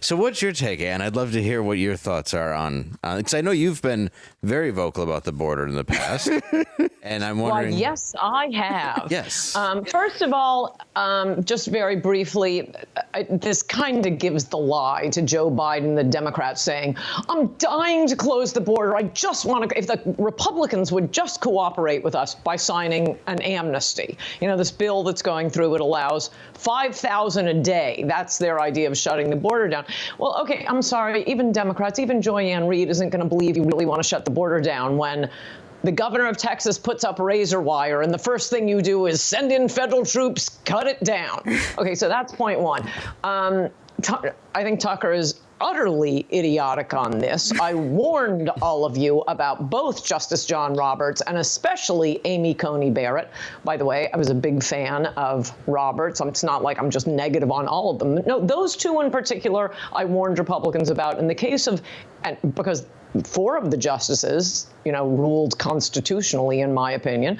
So what's your take, Ann? I'd love to hear what your thoughts are on, because I know you've been very vocal about the border in the past, and I'm wondering. Well, yes, I have. Yes. First of all, just very briefly, this kind of gives the lie to Joe Biden, the Democrats, saying, I'm dying to close the border. I just want to, if the Republicans would just cooperate with us by signing an amnesty. You know, this bill that's going through, it allows 5,000 a day. That's their idea of shutting the border down. Well, OK, I'm sorry, even Democrats, even Joy-Ann Reid isn't going to believe you really want to shut the border down when the governor of Texas puts up razor wire and the first thing you do is send in federal troops, cut it down. OK, so that's point one. I think Tucker is utterly idiotic on this. I warned all of you about both Justice John Roberts and especially Amy Coney Barrett. By the way, I was a big fan of Roberts. It's not like I'm just negative on all of them. No, those two in particular, I warned Republicans about. In the case of, and because 4 of the justices, ruled constitutionally, in my opinion.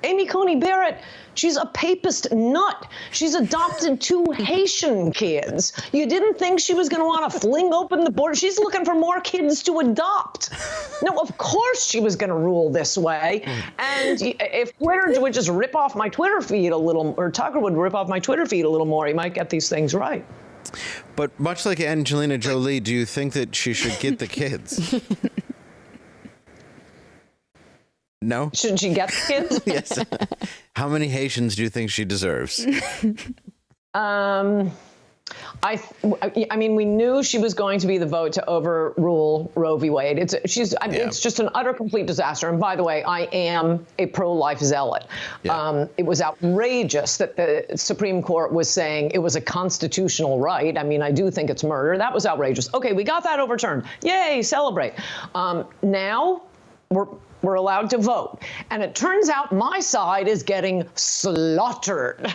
Amy Coney Barrett, she's a papist nut. She's adopted 2 Haitian kids. You didn't think she was going to want to fling open the border? She's looking for more kids to adopt. No, of course she was going to rule this way. And if Twitter would just rip off my Twitter feed a little, or Tucker would rip off my Twitter feed a little more, he might get these things right. But much like Angelina Jolie, do you think that she should get the kids? No? Should she get the kids? Yes. How many Haitians do you think she deserves? I mean, we knew she was going to be the vote to overrule Roe v. Wade. It's just an utter, complete disaster. And by the way, I am a pro-life zealot. Yeah. It was outrageous that the Supreme Court was saying it was a constitutional right. I mean, I do think it's murder. That was outrageous. OK, we got that overturned. Yay, celebrate. Now we're allowed to vote. And it turns out my side is getting slaughtered,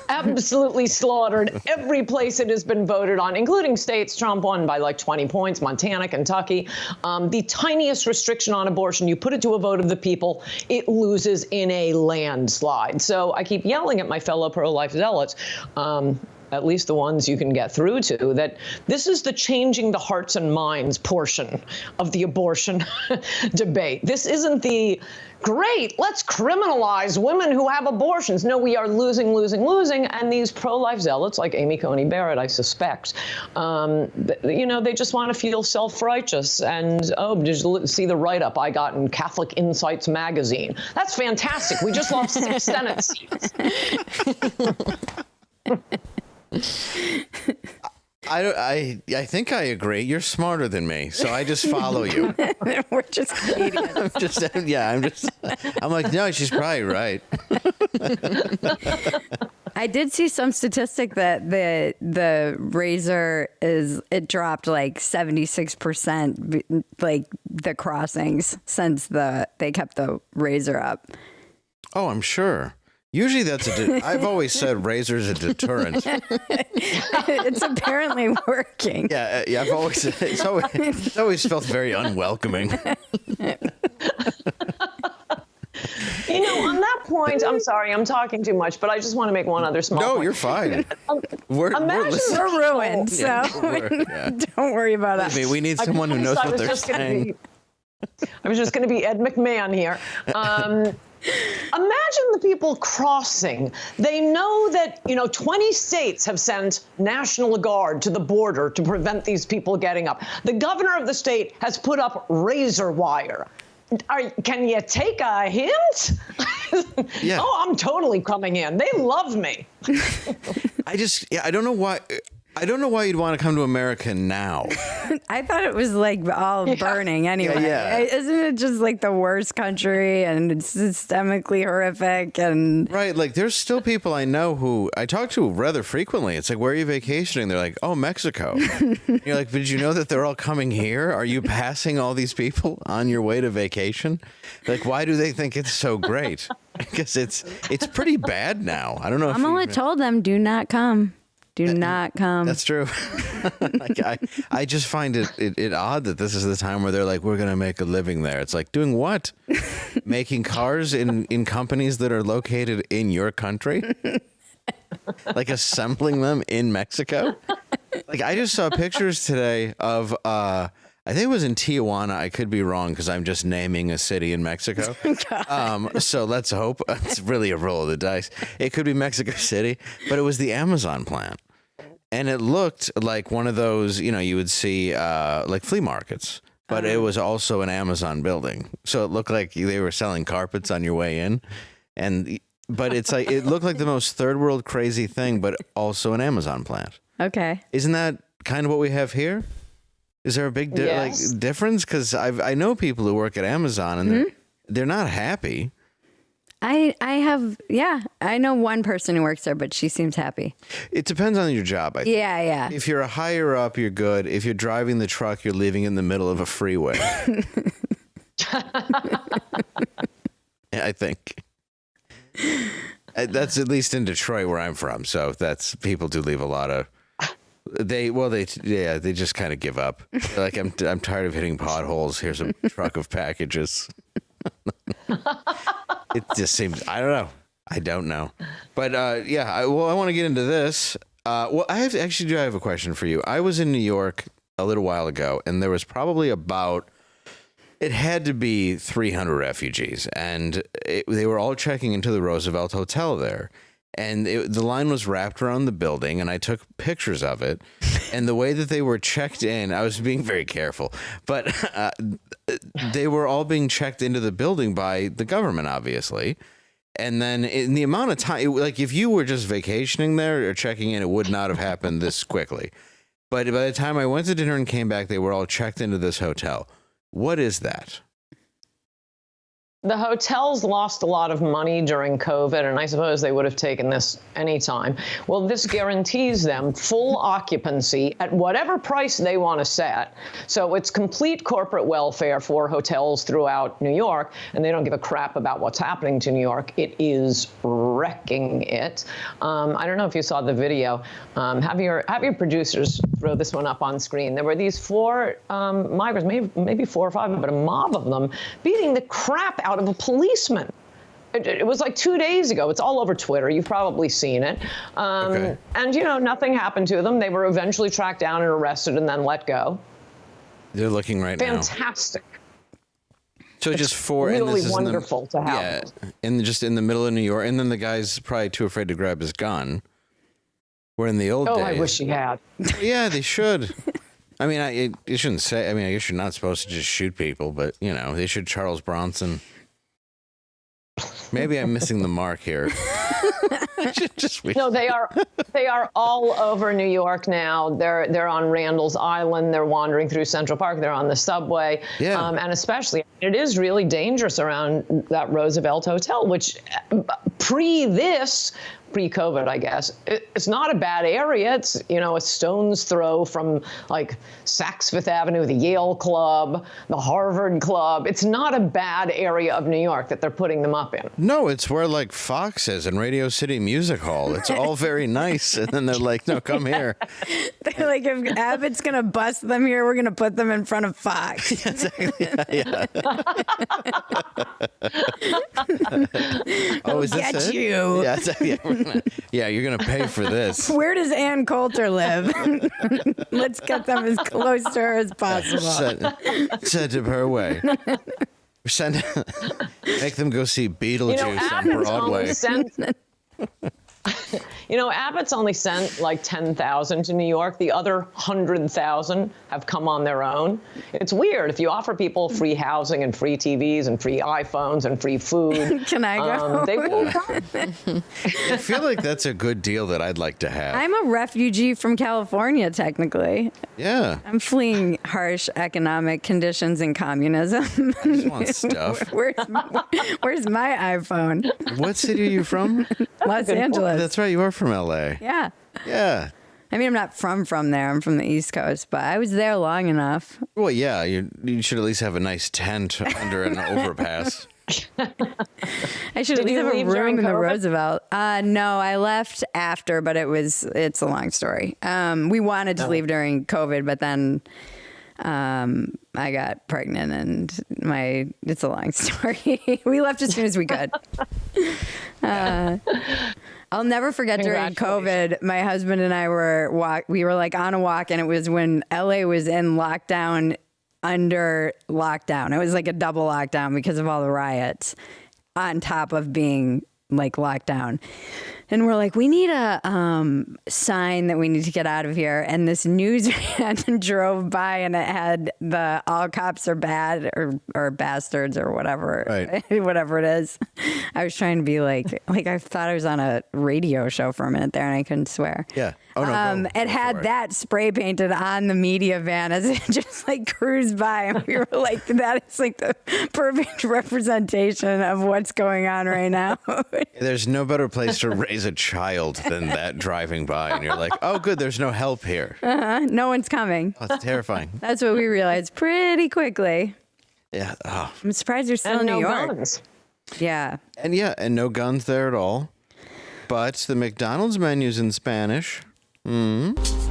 absolutely slaughtered. Every place it has been voted on, including states Trump won by like 20 points, Montana, Kentucky. The tiniest restriction on abortion, you put it to a vote of the people, it loses in a landslide. So I keep yelling at my fellow pro-life zealots, at least the ones you can get through to, that this is the changing the hearts and minds portion of the abortion debate. This isn't the, great, let's criminalize women who have abortions. No, we are losing. And these pro-life zealots like Amy Coney Barrett, I suspect, they just want to feel self-righteous. And, did you see the write-up I got in Catholic Insights magazine? That's fantastic. We just lost 6 Senate seats. I think I agree. You're smarter than me, so I just follow you. We're just idiots. I'm like, no, she's probably right. I did see some statistic that the razor it dropped like 76%, like the crossings since they kept the razor up. Oh, I'm sure. Usually that's I've always said razor's a deterrent. It's apparently working. Yeah. I've always, it's always felt very unwelcoming. On that point, I'm sorry, I'm talking too much, but I just want to make one other small point. No, you're fine. We're ruined, so don't worry about us. We need someone who knows what they're saying. I was just going to be Ed McMahon here. Imagine the people crossing. They know that, 20 states have sent National Guard to the border to prevent these people getting up. The governor of the state has put up razor wire. Can you take a hint? Yeah. Oh, I'm totally coming in. They love me. I don't know why. I don't know why you'd want to come to America now. I thought it was like all burning anyway. Yeah. Isn't it just like the worst country and it's systemically horrific? And right. Like there's still people I know who I talk to rather frequently. It's like, where are you vacationing? They're like, oh, Mexico. You're like, but did you know that they're all coming here? Are you passing all these people on your way to vacation? Like, why do they think it's so great? Because it's pretty bad now. I don't know. Kamala told them, do not come. Do not come. That's true. I just find it odd that this is the time where they're like, we're going to make a living there. It's like, doing what? Making cars in companies that are located in your country? Like assembling them in Mexico? Like I just saw pictures today of I think it was in Tijuana. I could be wrong because I'm just naming a city in Mexico. So let's hope. It's really a roll of the dice. It could be Mexico City, but it was the Amazon plant. And it looked like one of those, you would see like flea markets, but it was also an Amazon building. So it looked like they were selling carpets on your way in. But it's like, it looked like the most third world crazy thing, but also an Amazon plant. Okay. Isn't that kind of what we have here? Is there a big difference? Because I know people who work at Amazon and they're not happy. I know one person who works there, but she seems happy. It depends on your job, I think. Yeah. If you're a higher up, you're good. If you're driving the truck, you're leaving in the middle of a freeway. I think. That's at least in Detroit where I'm from. So people do leave a lot of. They just kind of give up. They're like, I'm tired of hitting potholes. Here's a truck of packages. It just seems, I don't know. But I want to get into this. I have a question for you. I was in New York a little while ago, and there was probably it had to be 300 refugees, and they were all checking into the Roosevelt Hotel there. And the line was wrapped around the building, and I took pictures of it. And the way that they were checked in, I was being very careful, but they were all being checked into the building by the government, obviously. And then in the amount of time, like if you were just vacationing there or checking in, it would not have happened this quickly. But by the time I went to dinner and came back, they were all checked into this hotel. What is that? The hotels lost a lot of money during COVID, and I suppose they would have taken this anytime. Well, this guarantees them full occupancy at whatever price they want to set. So it's complete corporate welfare for hotels throughout New York, and they don't give a crap about what's happening to New York. It is wrecking it. I don't know if you saw the video. Have your producers throw this one up on screen. There were these 4 migrants, maybe 4 or 5, but a mob of them beating the crap out of a policeman. It was like 2 days ago. It's all over Twitter. You've probably seen it. And, nothing happened to them. They were eventually tracked down and arrested and then let go. They're looking right now. Fantastic. So just 4. Really and this wonderful is to have. Yeah, and just in the middle of New York. And then the guy's probably too afraid to grab his gun. Where in the old days. Oh, I wish he had. Yeah, they should. I mean, you shouldn't say. I mean, I guess you're not supposed to just shoot people, but they should Charles Bronson. Maybe I'm missing the mark here. No, they are all over New York now. They're on Randall's Island. They're wandering through Central Park. They're on the subway. Yeah. And especially, it is really dangerous around that Roosevelt Hotel, which pre-COVID, I guess. It's not a bad area. It's, a stone's throw from like Saks Fifth Avenue, the Yale Club, the Harvard Club. It's not a bad area of New York that they're putting them up in. No, it's where like Fox is and Radio City Music Hall. It's all very nice. And then they're like, no, come here. They're like, if Abbott's going to bust them here, we're going to put them in front of Fox. Exactly. Yeah. Oh, is this Get it? you. Yeah, you're going to pay for this. Where does Ann Coulter live? Let's get them as close to her as possible. Send them her way. Make them go see Beetlejuice on Broadway. Abbott's only sent like 10,000 to New York. The other 100,000 have come on their own. It's weird. If you offer people free housing and free TVs and free iPhones and free food, can I go? They will come. I feel like that's a good deal that I'd like to have. I'm a refugee from California, technically. Yeah. I'm fleeing harsh economic conditions and communism. I just want stuff. Where's my iPhone? What city are you from? Los Angeles. That's right. You are from LA. Yeah. Yeah. I mean, I'm not from there. I'm from the East Coast, but I was there long enough. Well, yeah. You should at least have a nice tent under an overpass. I should at least have a room in the Roosevelt. No, I left after, but it's a long story. We wanted to leave during COVID, but then I got pregnant and it's a long story. We left as soon as we could. I'll never forget during COVID, my husband and I we were like on a walk, and it was when LA was in lockdown, under lockdown. It was like a double lockdown because of all the riots on top of being like locked down. And we're like, we need a sign that we need to get out of here. And this news van drove by, and it had the all cops are bad or bastards or whatever, right. Whatever it is. I was trying to be like I thought I was on a radio show for a minute there, and I couldn't swear. Yeah. Oh, no, it had that spray painted on the media van as it just like cruised by. And we were like, that is like the perfect representation of what's going on right now. There's no better place to raise a child than that driving by. And you're like, oh, good, there's no help here. No one's coming. Oh, it's terrifying. That's what we realized pretty quickly. Yeah. Oh. I'm surprised you're still in New York. Guns. Yeah. And no guns there at all. But the McDonald's menu's in Spanish. Mm-hmm.